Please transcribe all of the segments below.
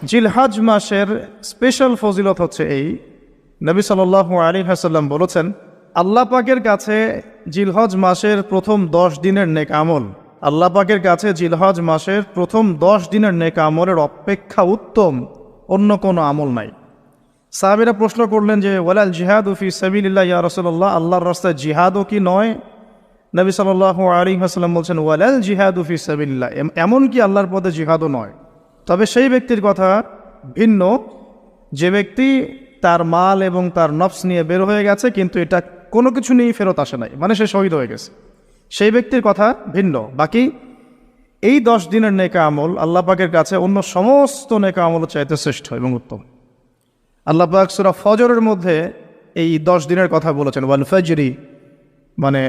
জিলহজ মাসের স্পেশাল ফজিলত হচ্ছে এই, নবী সাল্লাল্লাহু আলাইহি ওয়াসাল্লাম বলেছেন, আল্লাহ পাকের কাছে জিলহজ মাসের প্রথম 10 দিনের নেক আমল, আল্লাহ পাকের কাছে জিলহজ মাসের প্রথম 10 দিনের নেক আমলের অপেক্ষা উত্তম অন্য কোনো আমল নাই। সাহাবীরা প্রশ্ন করলেন যে ওয়ালাল জিহাদু ফি সাবিলিল্লাহ ইয়া রাসূলুল্লাহ, আল্লাহর রাস্তায় জিহাদও কি নয়? নবী সাল্লাল্লাহু আলাইহি ওয়াসাল্লাম বলছেন ওয়ালাল জিহাদু ফি সাবিলিল্লাহ, এমন কি আল্লাহর পথে জিহাদও নয়, তবে সেই ব্যক্তির কথা ভিন্ন যে ব্যক্তি তার মাল এবং তার নফস নিয়ে বের হয়ে গেছে কিন্তু এটা কোনো কিছু নিয়েই ফেরত আসে নাই, মানে সে শহীদ হয়ে গেছে, সেই ব্যক্তির কথা ভিন্ন। বাকি এই 10 দিনের নেকা আমল আল্লাহ পাকের কাছে অন্য সমস্ত নেকা আমল চাইতে শ্রেষ্ঠ এবং উত্তম। আল্লাহ পাক সূরা ফজরের মধ্যে এই 10 দিনের কথা বলেছেন, ওয়াল ফজরি মানে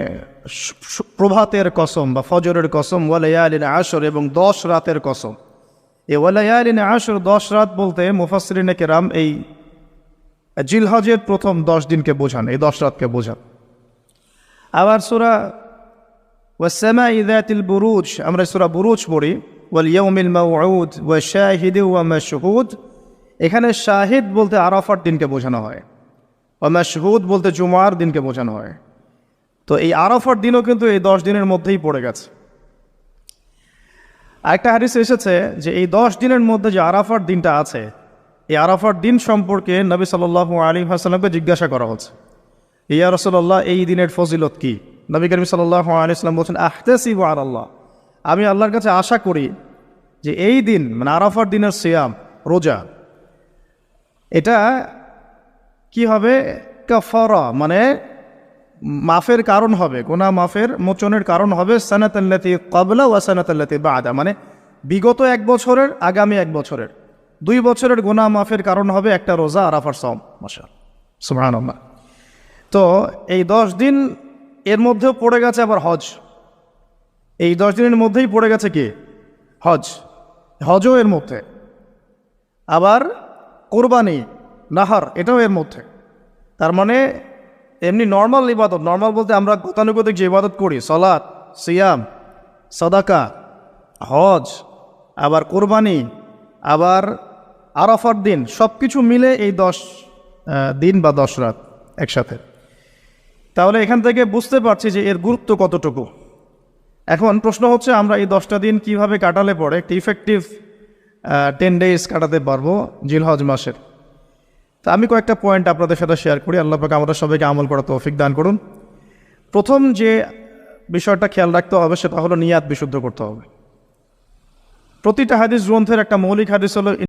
প্রভাতের কসম বা ফজরের কসম, ওয়ালায়ালিন আশর এবং 10 রাতের কসম। এই ওয়ালায়ালিন আশর 10 রাত বলতে মুফাসসিরিনে কেরাম এই জিলহজের প্রথম 10 দিনকে বোঝান, এই 10 রাতকে বোঝান। আবার সূরা ওয়াস-সামাই যাতিল বুরুজ, আমরা সূরা বুরুজ পড়ি, ওয়াল ইয়াউমিল মাউউদ ওয়া শাহিদি ওয়া মাশহুদ, এখানে শাহিদ বলতে আরাফার দিনকে বোঝানো হয়, ওয়া মাশহুদ বলতে জুমার দিনকে বোঝানো হয়। তো এই আরাফার দিনও কিন্তু এই 10 দিনের মধ্যেই পড়ে গেছে। আরেকটা হাদিসে এসেছে যে এই 10 দিনের মধ্যে যে আরাফার দিনটা আছে, এই আরাফার দিন সম্পর্কে নবী সাল্লাল্লাহু আলাইহি ওয়াসাল্লামকে জিজ্ঞাসা করা হচ্ছে, ইয়া রাসূলুল্লাহ এই দিনের ফজিলত কি? নবী করিম সাল্লাল্লাহু আলাইহি ওয়াসাল্লাম বলছেন, আহতাসিবু আলাল্লাহ, আমি আল্লাহর কাছে আশা করি যে এই দিন মানে আরাফার দিনের সিয়াম রোজা, এটা কি হবে? কাফারা মানে মাফের কারণ হবে, গুনাহ মাফের মোচনের কারণ হবে, সানাতাল্লাতি ক্বাবলা ওয়া সানাতাল্লাতি বা'দা, মানে বিগত 1 বছরের আগামী 1 বছরের 2 বছরের গুনাহ মাফের কারণ হবে একটা রোজা আরাফার সওম। মাশাআল্লাহ, সুবহানাল্লাহ। তো এই 10 দিন এর মধ্যেও পড়ে গেছে আবার হজ, এই 10 দিনের মধ্যেই পড়ে গেছে কি? হজ, হজও এর মধ্যে, আবার কোরবানি নাহার এটাও এর মধ্যে। তার মানে এমনি নর্মাল ইবাদত, নর্মাল বলতে আমরা গতানুগতিক যে ইবাদত করি, সালাত, সিয়াম, সাদাকা, হজ, আবার কোরবানি, আবার আরাফার দিন, সব কিছু মিলে এই 10 দিন বা 10 রাত একসাথে। তাহলে এখান থেকে বুঝতে পারছি যে এর গুরুত্ব কতটুকু। এখন প্রশ্ন হচ্ছে আমরা এই 10টা দিন কিভাবে কাটালে পরে একটি ইফেক্টিভ 10 ডেজ কাটাতে পারবো জিলহজ মাসের। তা আমি কয়েকটা পয়েন্ট আপনাদের সাথে শেয়ার করি, আল্লাহ পাক আমাদের সবাইকে আমল করার তৌফিক দান করুন। প্রথম যে বিষয়টা খেয়াল রাখতে হবে সেটা হলো নিয়াত বিশুদ্ধ করতে হবে। প্রতিটা হাদিস গ্রন্থের একটা মৌলিক হাদিস হলো